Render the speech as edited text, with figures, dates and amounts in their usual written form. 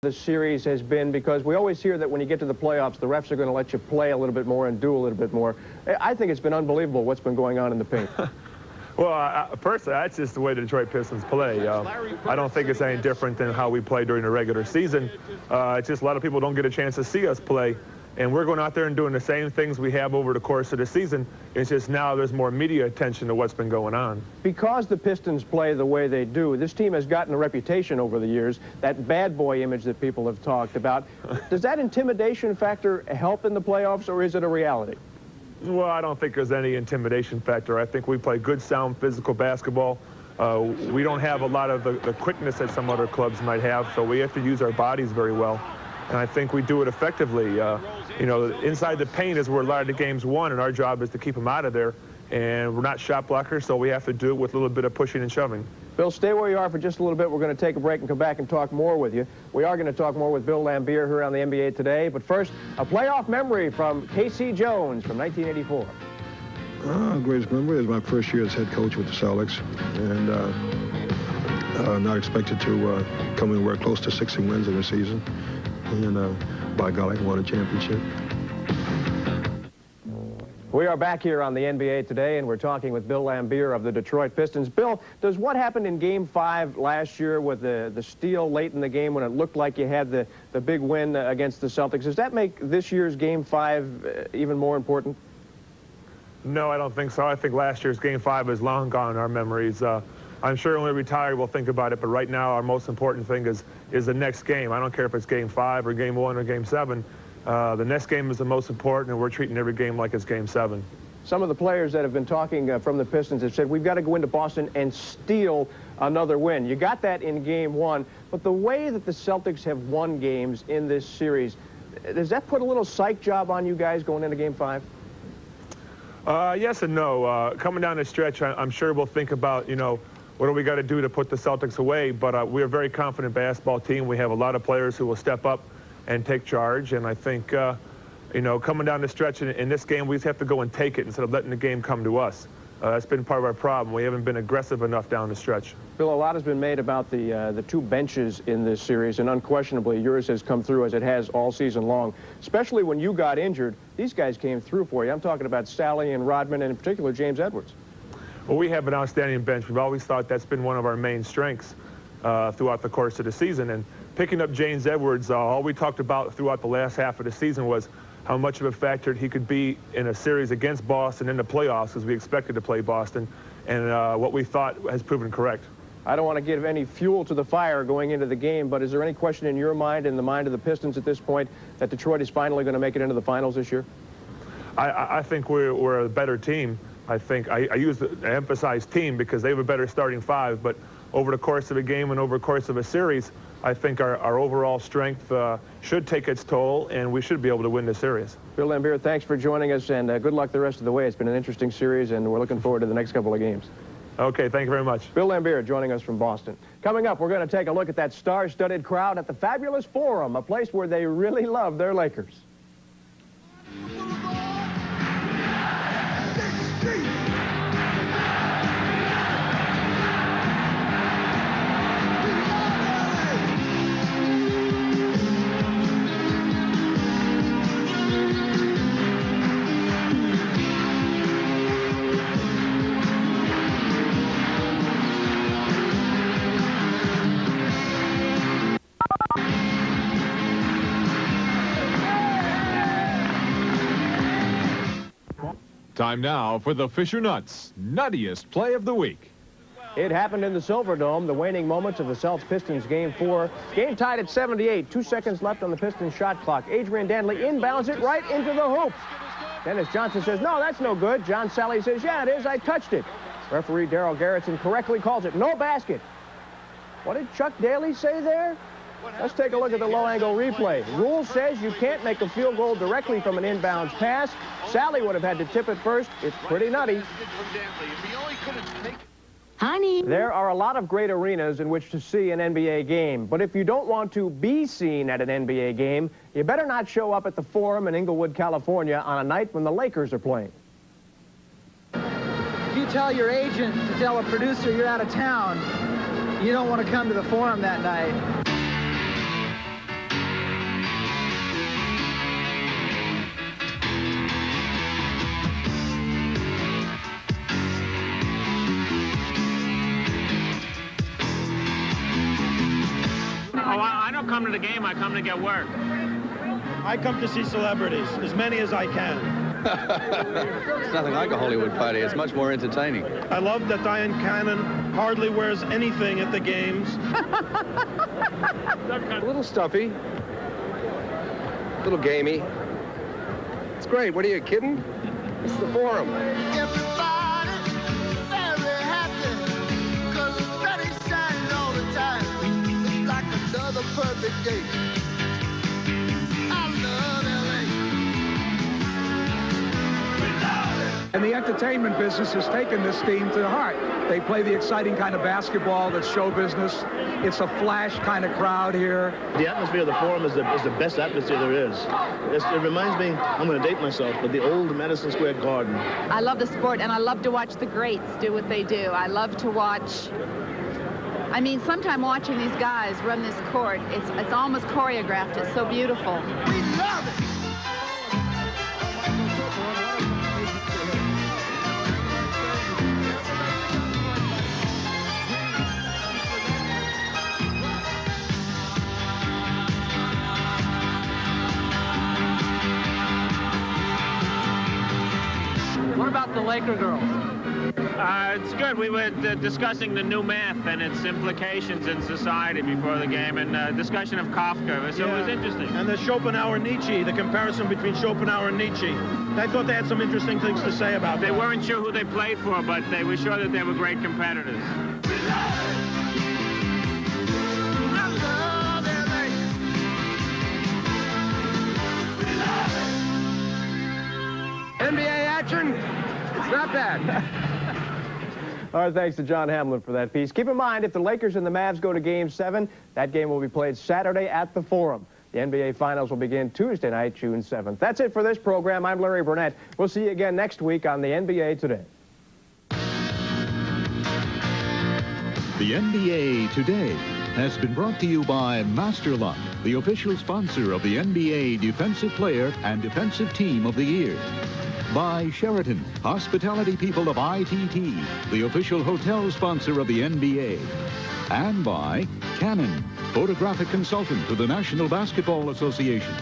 The series has been, because we always hear that when you get to the playoffs, the refs are going to let you play a little bit more and do a little bit more. I think it's been unbelievable what's been going on in the paint. Well, personally, that's just the way the Detroit Pistons play. I don't think it's any different than how we play during the regular season. It's just a lot of people don't get a chance to see us play. And we're going out there and doing the same things we have over the course of the season. It's just now there's more media attention to what's been going on. Because the Pistons play the way they do, this team has gotten a reputation over the years, that bad boy image that people have talked about. Does that intimidation factor help in the playoffs, or is it a reality? Well, I don't think there's any intimidation factor. I think we play good, sound, physical basketball. We don't have a lot of the quickness that some other clubs might have, so we have to use our bodies very well. And I think we do it effectively. You know, inside the paint is where a lot of the game's won, and our job is to keep them out of there. And we're not shot blockers, so we have to do it with a little bit of pushing and shoving. Bill, stay where you are for just a little bit. We're going to take a break and come back and talk more with you. We are going to talk more with Bill Laimbeer here on the NBA Today. But first, a playoff memory from K.C. Jones from 1984. Greatest memory is my first year as head coach with the Celtics. And not expected to come anywhere close to 60 wins in the season. And by golly, won a championship. We are back here on the NBA Today, and we're talking with Bill Laimbeer of the Detroit Pistons. Bill, does what happened in Game 5 last year with the steal late in the game when it looked like you had the big win against the Celtics, does that make this year's Game 5 even more important? No, I don't think so. I think last year's Game 5 is long gone in our memories. I'm sure when we retire, we'll think about it, but right now our most important thing is the next game. I don't care if it's Game 5 or Game 1 or Game 7. The next game is the most important, and we're treating every game like it's Game 7. Some of the players that have been talking from the Pistons have said, we've got to go into Boston and steal another win. You got that in Game 1, but the way that the Celtics have won games in this series, does that put a little psych job on you guys going into Game 5? Yes and no. Coming down the stretch, I'm sure we'll think about, you know, what do we got to do to put the Celtics away? But we're a very confident basketball team. We have a lot of players who will step up and take charge. And I think, you know, coming down the stretch in this game, we just have to go and take it instead of letting the game come to us. That's been part of our problem. We haven't been aggressive enough down the stretch. Bill, a lot has been made about the two benches in this series, and unquestionably yours has come through as it has all season long. Especially when you got injured, these guys came through for you. I'm talking about Sally and Rodman, and in particular James Edwards. Well, we have an outstanding bench. We've always thought that's been one of our main strengths throughout the course of the season. And picking up James Edwards, all we talked about throughout the last half of the season was how much of a factor he could be in a series against Boston in the playoffs, because we expected to play Boston, and what we thought has proven correct. I don't want to give any fuel to the fire going into the game, but is there any question in your mind, in the mind of the Pistons at this point, that Detroit is finally going to make it into the finals this year? I think we're a better team. I think I emphasize team because they have a better starting five, but over the course of a game and over the course of a series, I think our overall strength should take its toll, and we should be able to win this series. Bill Laimbeer, thanks for joining us, and good luck the rest of the way. It's been an interesting series, and we're looking forward to the next couple of games. Okay, thank you very much. Bill Laimbeer joining us from Boston. Coming up, we're going to take a look at that star-studded crowd at the Fabulous Forum, a place where they really love their Lakers. Time now for the Fisher Nuts Nuttiest Play of the Week. It happened in the Silverdome, the waning moments of the Celtics Pistons Game 4. Game tied at 78. 2 seconds left on the Pistons shot clock. Adrian Dantley inbounds it right into the hoop. Dennis Johnson says, no, that's no good. John Sally says, yeah, it is. I touched it. Referee Darrell Garrettson correctly calls it no basket. What did Chuck Daly say there? Let's take a look at the low-angle replay. Rule says you can't make a field goal directly from an inbounds pass. Sally would have had to tip it first. It's pretty nutty. Honey. There are a lot of great arenas in which to see an NBA game, but if you don't want to be seen at an NBA game, you better not show up at the Forum in Inglewood, California on a night when the Lakers are playing. If you tell your agent to tell a producer you're out of town, you don't want to come to the Forum that night. don't come to the game. I come to get work. I come to see celebrities, as many as I can. It's nothing like a Hollywood party. It's much more entertaining. I love that Diane Cannon hardly wears anything at the games. A little stuffy. A little gamey. It's great. What are you, kidding? It's the Forum. Everybody's very happy, 'cause the sun is shining all the time. It's like another perfect day. I love LA. And the entertainment business has taken this team to heart. They play the exciting kind of basketball that's show business. It's a flash kind of crowd here. The atmosphere of the Forum is the best atmosphere there is. It reminds me, I'm going to date myself, but the old Madison Square Garden. I love the sport, and I love to watch the greats do what they do. I love to watch. I mean, sometime watching these guys run this court, it's almost choreographed. It's so beautiful. We love it. What about the Laker girls? It's good. We were discussing the new math and its implications in society before the game, and discussion of Kafka. So it was interesting. And the Schopenhauer-Nietzsche, the comparison between Schopenhauer and Nietzsche. I thought they had some interesting things to say about They that. weren't sure who they played for, but they were sure that they were great competitors. NBA action? It's not bad. All right, thanks to John Hamlin for that piece. Keep in mind, if the Lakers and the Mavs go to Game 7, that game will be played Saturday at the Forum. The NBA Finals will begin Tuesday night, June 7th. That's it for this program. I'm Larry Burnett. We'll see you again next week on the NBA Today. The NBA Today has been brought to you by Masterlock, the official sponsor of the NBA Defensive Player and Defensive Team of the Year. By Sheraton, hospitality people of ITT, the official hotel sponsor of the NBA. And by Canon, photographic consultant to the National Basketball Association.